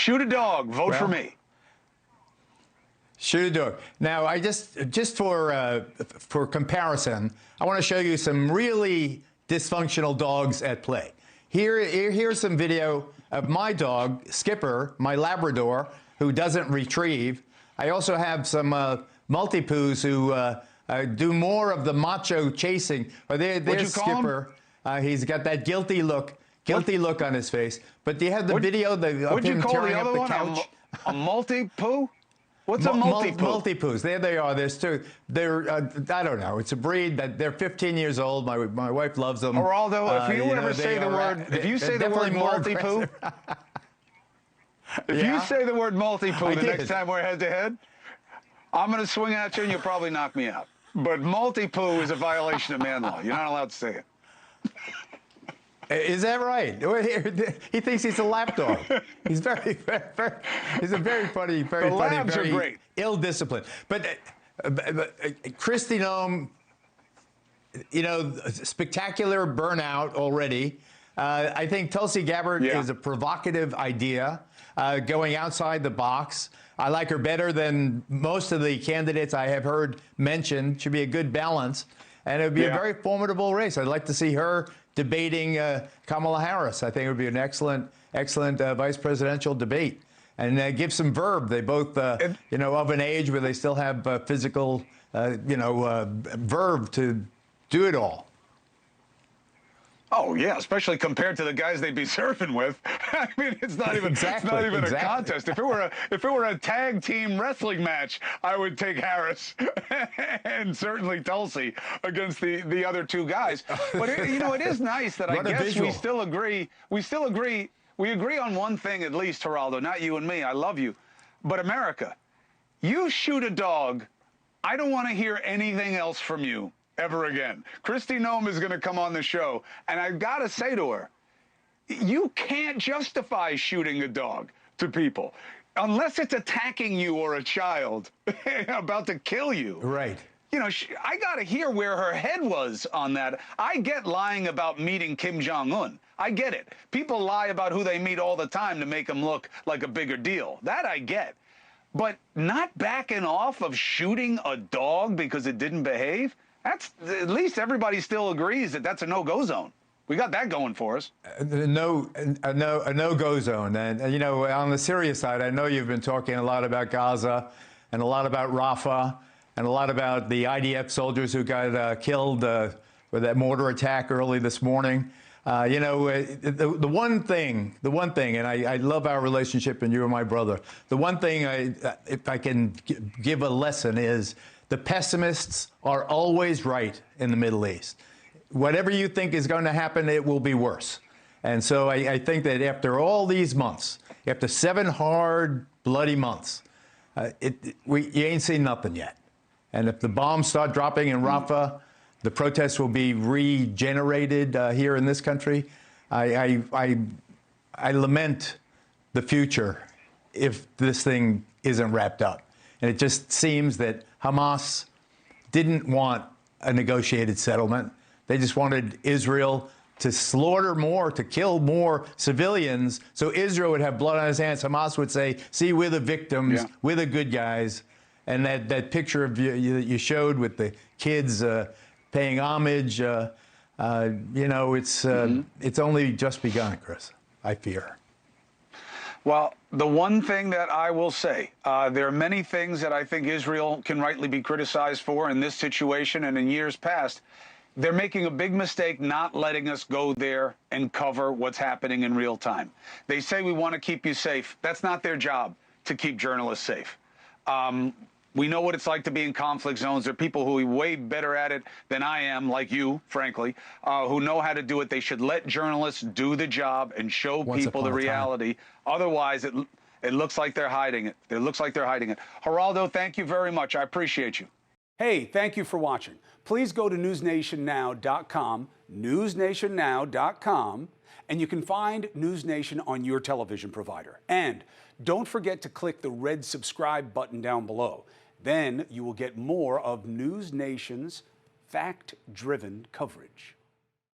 Shoot a dog. Vote for me. Shoot a dog. Now, I just for comparison, I want to show you some really dysfunctional dogs at play. Here's some video of my dog, Skipper, my Labrador, who doesn't retrieve. I also have some Maltipoos who do more of the macho chasing. There's Skipper. He's got that guilty look on his face. But do you have the video of him tearing up the couch? A Maltipoo? What's a Maltipoo? Maltipoos. There they are. There's two. They're I don't know. It's a breed that they're 15 years old. My wife loves them. Geraldo, if you ever say the word, if you say the word Maltipoo, if you say the word Maltipoo the next time we're head to head, I'm going to swing at you and you'll probably knock me out. But Maltipoo is a violation of man law. You're not allowed to say it. Is that right? He thinks he's a lapdog. He's he's a very funny, very ill-disciplined. But Kristi Noem, you know, spectacular burnout already. I think Tulsi Gabbard is a provocative idea, going outside the box. I like her better than most of the candidates I have heard mentioned. Should be a good balance. And it would be a very formidable race. I'd like to see her debating Kamala Harris. I think it would be an excellent vice presidential debate. And give some verve. They both, you know, of an age where they still have physical, you know, verve to do it all. Oh yeah, especially compared to the guys they'd be surfing with. I mean, it's not even a contest. If it were a tag team wrestling match, I would take Harris and certainly Tulsi against the other two guys. But you know, it is nice that I guess we still agree. We agree on one thing at least, Geraldo. Not you and me. I love you, but America, you shoot a dog, I don't want to hear anything else from you ever again. Kristi Noem is going to come on the show, and I've got to say to her, you can't justify shooting a dog to people unless it's attacking you or a child about to kill you. Right. You know, I got to hear where her head was on that. I get lying about meeting Kim Jong Un. I get it. People lie about who they meet all the time to make them look like a bigger deal. That I get. But not backing off of shooting a dog because it didn't behave? That's, at least everybody still agrees that that's a no-go zone. We got that going for us. A no-go zone. And, you know, on the serious side, I know you've been talking a lot about Gaza and a lot about Rafah and a lot about the IDF soldiers who got killed with that mortar attack early this morning. You know, the one thing, and I love our relationship, and you are my brother. The one thing, if I can give a lesson, is the pessimists are always right in the Middle East. Whatever you think is going to happen, it will be worse. And so I think that after all these months, after 7 hard, bloody months, you ain't seen nothing yet. And if the bombs start dropping in Rafah, the protests will be regenerated here in this country. I lament the future if this thing isn't wrapped up. And it just seems that Hamas didn't want a negotiated settlement. They just wanted Israel to slaughter more, to kill more civilians, so Israel would have blood on his hands. Hamas would say, see, we're the victims, we're the good guys. And that picture of you showed with the kids paying homage, you know, it's only just begun, Chris, I fear. Well, the one thing that I will say, there are many things that I think Israel can rightly be criticized for in this situation and in years past. They're making a big mistake not letting us go there and cover what's happening in real time. They say we want to keep you safe. That's not their job to keep journalists safe. We know what it's like to be in conflict zones. There are people who are way better at it than I am, like you, frankly, who know how to do it. They should let journalists do the job and show people the reality. Otherwise, it looks like they're hiding it. It looks like they're hiding it. Geraldo, thank you very much. I appreciate you. Hey, thank you for watching. Please go to newsnationnow.com, newsnationnow.com, and you can find NewsNation on your television provider. And don't forget to click the red subscribe button down below. Then you will get more of NewsNation's fact-driven coverage.